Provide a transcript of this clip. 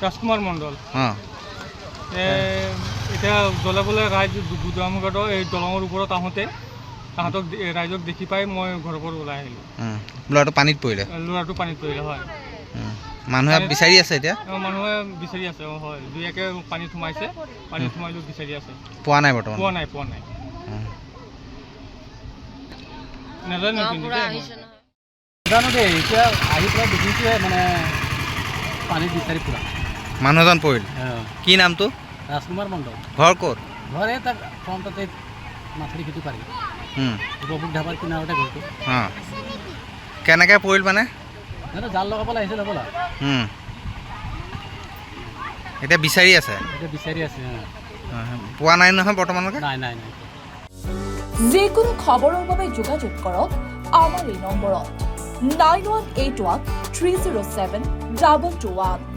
ৰাজকুমাৰ মণ্ডল অঁ এতিয়া জ্বলাবলৈ ৰাইজ গুদামঘাটৰ এই দলঙৰ ওপৰত আহোঁতে তাহাঁতক ৰাইজক দেখি পাই মই ঘৰৰ পৰা ওলাই আহিলোঁ। ল'ৰাটো পানীত পৰিলে? ল'ৰাটো পানীত পৰিলে, হয়। মানুহে বিচাৰি আছে এতিয়া? মানুহে বিচাৰি আছে, হয়। দুই একে পানীত সোমাইছে, পানীত সোমাই বিচাৰি আছে। পোৱা নাই বৰ্তমান? পোৱা নাই। নাজানো দেই, এতিয়া আহি পেলাই দেখিছোহে মানে পানীত বিচাৰি ফুৰা মানুহ এজন পৰিল। কি নামটো? ৰাজকুমাৰ মণ্ডল। ঘৰ ক'ত? ঘৰ এই তাক ফ্ৰণ্টতে মাথাৰি খেতি পাৰি উপভোগ ধাবাৰ কিনাৰতে ঘৰটো। অঁ কেনেকৈ পৰিল মানে? জাল লগাবলৈ আহিছিল হ'বলা। এতিয়া বিচাৰি আছে? এতিয়া বিচাৰি আছে। পোৱা নাই নহয় বৰ্তমানলৈকে? নাই। যিকোনো খবৰৰ বাবে যোগাযোগ কৰক আমাৰ এই নম্বৰত 9181 307 221।